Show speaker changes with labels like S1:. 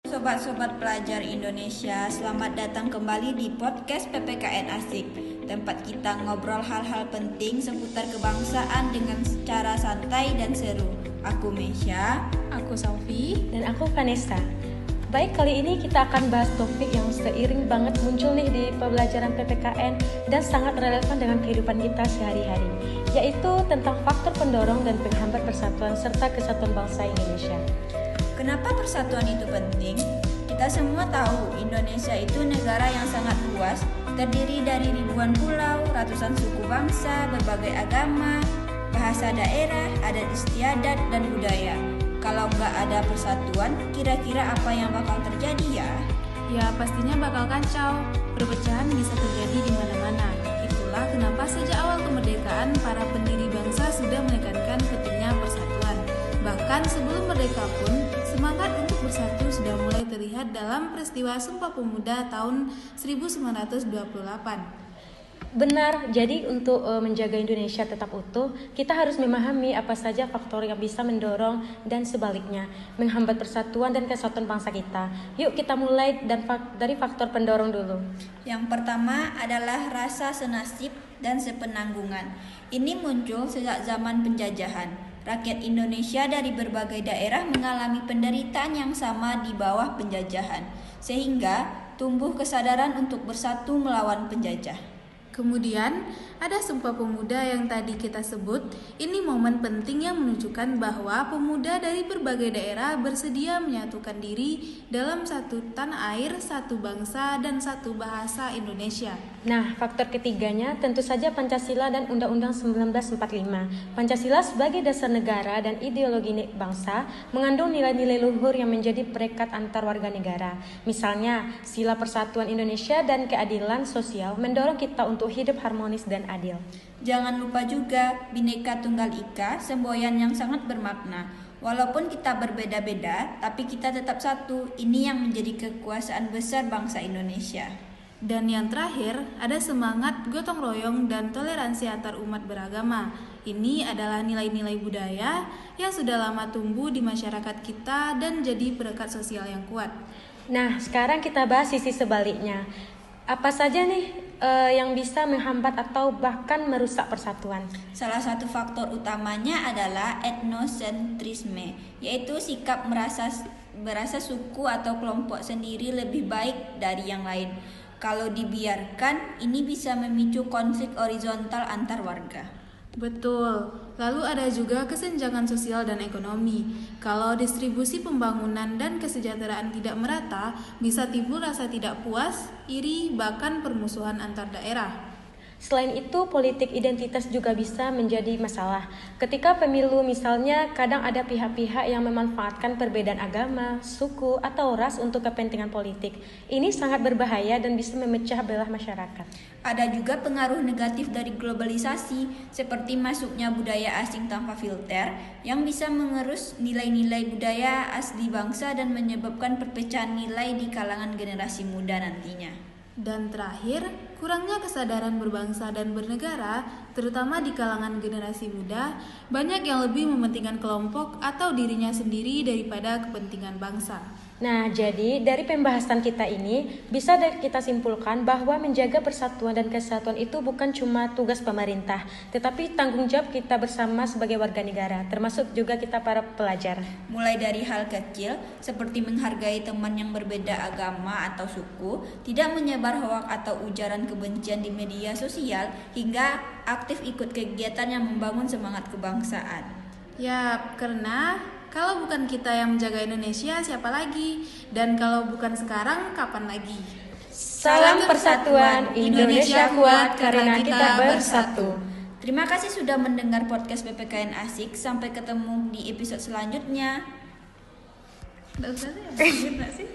S1: Sobat-sobat pelajar Indonesia, selamat datang kembali di podcast PPKN Asik. Tempat kita ngobrol hal-hal penting seputar kebangsaan dengan cara santai dan seru. Aku Mesya,
S2: aku Saufi,
S3: dan aku Vanessa. Baik, kali ini kita akan bahas topik yang seiring banget muncul nih di pembelajaran PPKN dan sangat relevan dengan kehidupan kita sehari-hari, yaitu tentang faktor pendorong dan penghambat persatuan serta kesatuan bangsa Indonesia.
S1: Kenapa persatuan itu penting? Kita semua tahu Indonesia itu negara yang sangat luas, terdiri dari ribuan pulau, ratusan suku bangsa, berbagai agama, bahasa daerah, adat istiadat, dan budaya. Kalau nggak ada persatuan, kira-kira apa yang bakal terjadi ya?
S2: Ya pastinya bakal kacau. Perpecahan bisa terjadi di mana-mana. Itulah kenapa sejak awal kemerdekaan para pendiri bangsa sudah menekankan pentingnya persatuan. Bahkan sebelum merdeka pun, semangat untuk bersatu sudah mulai terlihat dalam peristiwa Sumpah Pemuda tahun 1928.
S3: Benar, jadi untuk menjaga Indonesia tetap utuh, kita harus memahami apa saja faktor yang bisa mendorong dan sebaliknya menghambat persatuan dan kesatuan bangsa kita. Yuk kita mulai dari faktor pendorong dulu.
S1: Yang pertama adalah rasa senasib dan sepenanggungan. Ini muncul sejak zaman penjajahan. Rakyat Indonesia dari berbagai daerah mengalami penderitaan yang sama di bawah penjajahan, sehingga tumbuh kesadaran untuk bersatu melawan penjajah.
S2: Kemudian, ada Sumpah Pemuda yang tadi kita sebut. Ini momen penting yang menunjukkan bahwa pemuda dari berbagai daerah bersedia menyatukan diri dalam satu tanah air, satu bangsa, dan satu bahasa Indonesia.
S3: Nah, faktor ketiganya tentu saja Pancasila dan Undang-Undang 1945. Pancasila sebagai dasar negara dan ideologi bangsa mengandung nilai-nilai luhur yang menjadi perekat antar warga negara. Misalnya, sila persatuan Indonesia dan keadilan sosial mendorong kita untuk hidup harmonis dan adil.
S1: Jangan lupa juga Bhinneka Tunggal Ika, semboyan yang sangat bermakna. Walaupun kita berbeda-beda, tapi kita tetap satu. Ini yang menjadi kekuasaan besar bangsa Indonesia.
S2: Dan yang terakhir, ada semangat gotong royong dan toleransi antar umat beragama. Ini adalah nilai-nilai budaya yang sudah lama tumbuh di masyarakat kita dan jadi perekat sosial yang kuat.
S3: Nah, sekarang kita bahas sisi sebaliknya. Apa saja nih yang bisa menghambat atau bahkan merusak persatuan?
S1: Salah satu faktor utamanya adalah etnosentrisme, yaitu sikap merasa suku atau kelompok sendiri lebih baik dari yang lain. Kalau dibiarkan, ini bisa memicu konflik horizontal antar warga.
S2: Betul. Lalu ada juga kesenjangan sosial dan ekonomi. Kalau distribusi pembangunan dan kesejahteraan tidak merata, bisa timbul rasa tidak puas, iri, bahkan permusuhan antar daerah.
S3: Selain itu, politik identitas juga bisa menjadi masalah. Ketika pemilu misalnya, kadang ada pihak-pihak yang memanfaatkan perbedaan agama, suku, atau ras untuk kepentingan politik. Ini sangat berbahaya dan bisa memecah belah masyarakat.
S1: Ada juga pengaruh negatif dari globalisasi, seperti masuknya budaya asing tanpa filter, yang bisa mengerus nilai-nilai budaya asli bangsa dan menyebabkan perpecahan nilai di kalangan generasi muda nantinya.
S2: Dan terakhir, kurangnya kesadaran berbangsa dan bernegara, terutama di kalangan generasi muda, banyak yang lebih mementingkan kelompok atau dirinya sendiri daripada kepentingan bangsa.
S3: Nah, jadi dari pembahasan kita ini bisa kita simpulkan bahwa menjaga persatuan dan kesatuan itu bukan cuma tugas pemerintah, tetapi tanggung jawab kita bersama sebagai warga negara, termasuk juga kita para pelajar.
S1: Mulai dari hal kecil seperti menghargai teman yang berbeda agama atau suku, tidak menyebar hoaks atau ujaran kebencian di media sosial, hingga aktif ikut kegiatan yang membangun semangat kebangsaan.
S2: Ya, karena kalau bukan kita yang menjaga Indonesia, siapa lagi? Dan kalau bukan sekarang, kapan lagi?
S3: Salam persatuan, Indonesia kuat karena kita bersatu.
S1: Terima kasih sudah mendengar podcast PPKN Asik. Sampai ketemu di episode selanjutnya.
S2: Nggak usah sih, sih?